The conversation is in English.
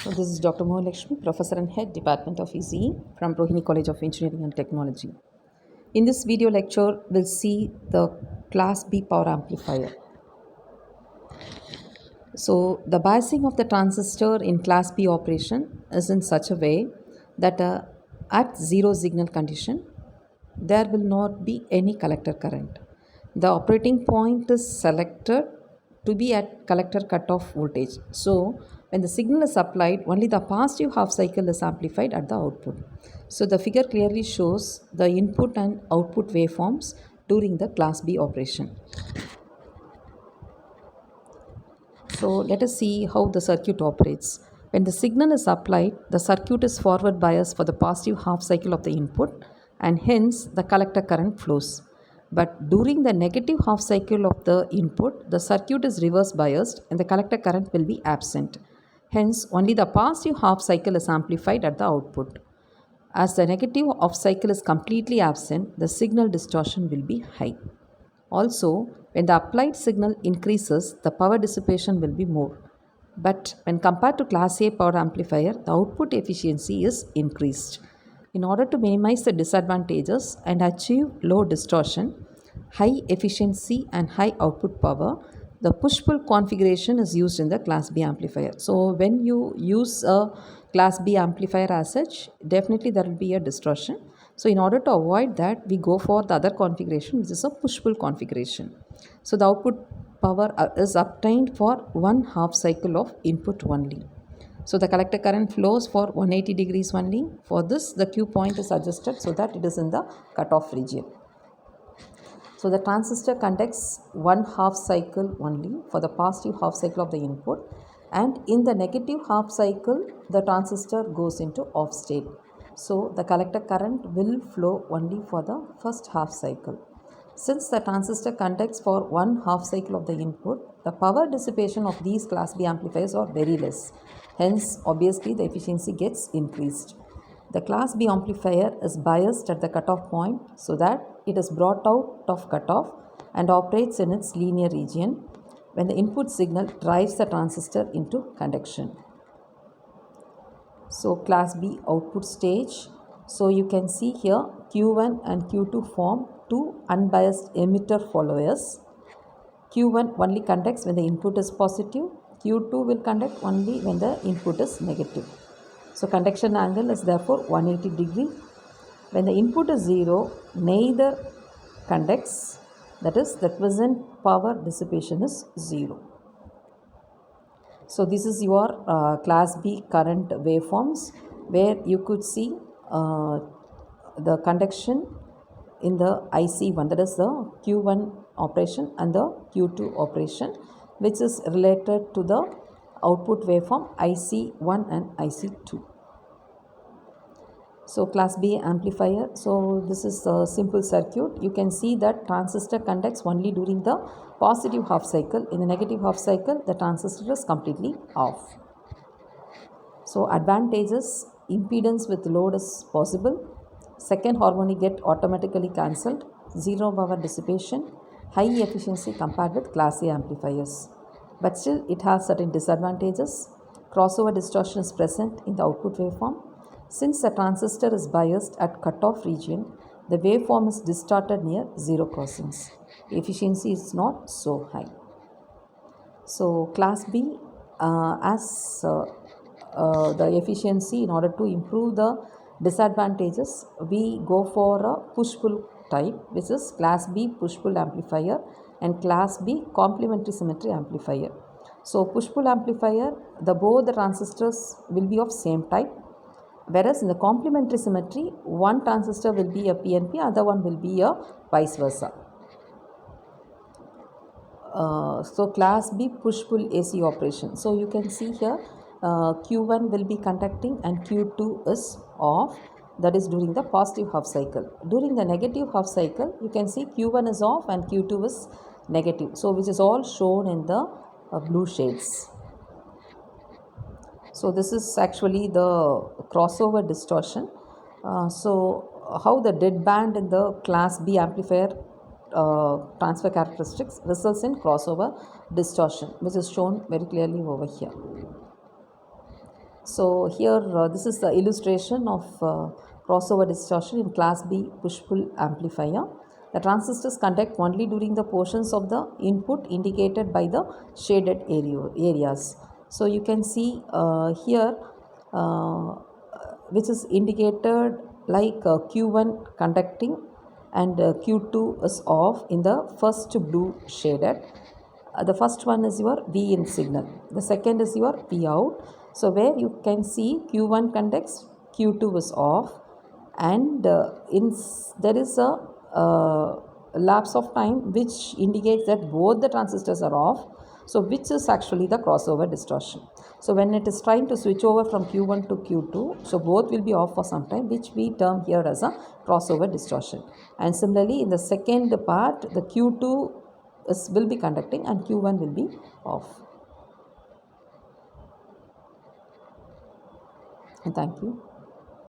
So this is Dr. Mohalakshmi, Professor and Head Department of ECE from Rohini College of Engineering and Technology. In this video lecture, we'll see the Class B power amplifier. So the biasing of the transistor in Class B operation is in such a way that at zero signal condition, there will not be any collector current. The operating point is selected to be at collector cutoff voltage. So when the signal is applied, only the positive half cycle is amplified at the output. So the figure clearly shows the input and output waveforms during the Class B operation. So let us see how the circuit operates. When the signal is applied, the circuit is forward biased for the positive half cycle of the input and hence the collector current flows. But during the negative half cycle of the input, the circuit is reverse biased and the collector current will be absent. Hence, only the positive half cycle is amplified at the output. As the negative half cycle is completely absent, the signal distortion will be high. Also, when the applied signal increases, the power dissipation will be more. But when compared to Class A power amplifier, the output efficiency is increased. In order to minimize the disadvantages and achieve low distortion, high efficiency and high output power, the push-pull configuration is used in the Class B amplifier. So when you use a Class B amplifier as such, definitely there will be a distortion. So in order to avoid that, we go for the other configuration, which is a push-pull configuration. So the output power is obtained for one half cycle of input only. So the collector current flows for 180 degrees only. For this, the Q point is adjusted so that it is in the cutoff region. So the transistor conducts one half cycle only for the positive half cycle of the input, and in the negative half cycle, the transistor goes into off state. So the collector current will flow only for the first half cycle. Since the transistor conducts for one half cycle of the input, the power dissipation of these Class B amplifiers are very less. Hence, obviously, the efficiency gets increased. The Class B amplifier is biased at the cutoff point so that it is brought out of cutoff and operates in its linear region when the input signal drives the transistor into conduction. So Class B output stage. So you can see here Q1 and Q2 form two unbiased emitter followers. Q1 only conducts when the input is positive. Q2 will conduct only when the input is negative. So conduction angle is therefore 180 degree. When the input is 0, neither conducts, that is the quiescent power dissipation is 0. So this is your Class B current waveforms where you could see the conduction in the IC1, that is the Q1 operation and the Q2 operation, which is related to the output waveform IC1 and IC2. So Class B amplifier, so this is a simple circuit. You can see that transistor conducts only during the positive half cycle. In the negative half cycle, the transistor is completely off. So advantages, impedance with load is possible. Second harmonic get automatically cancelled. Zero power dissipation. High efficiency compared with Class A amplifiers. But still it has certain disadvantages. Crossover distortion is present in the output waveform. Since the transistor is biased at cutoff region, the waveform is distorted near zero crossings. Efficiency is not so high. So Class B the efficiency, in order to improve the disadvantages, we go for a push-pull type, which is Class B push-pull amplifier and Class B complementary symmetry amplifier. So push-pull amplifier, both the transistors will be of same type, whereas in the complementary symmetry, one transistor will be a PNP, other one will be a vice versa. So Class B push-pull AC operation. So you can see here Q1 will be conducting and Q2 is off, that is during the positive half cycle. During the negative half cycle, you can see Q1 is off and Q2 is negative. So which is all shown in the blue shades. So this is actually the crossover distortion. So how the dead band in the Class B amplifier transfer characteristics results in crossover distortion, which is shown very clearly over here. So here this is the illustration of crossover distortion in class B push-pull amplifier. The transistors conduct only during the portions of the input indicated by the shaded areas. So you can see here uh, which is indicated like Q1 conducting and Q2 is off in the first blue shaded. The first one is your V in signal, the second is your V out. So where you can see Q1 conducts, Q2 is off, and there is a lapse of time which indicates that both the transistors are off, so which is actually the crossover distortion. So when it is trying to switch over from Q1 to Q2, so both will be off for some time, which we term here as a crossover distortion. And similarly in the second part, the Q2 will be conducting and Q1 will be off. And thank you.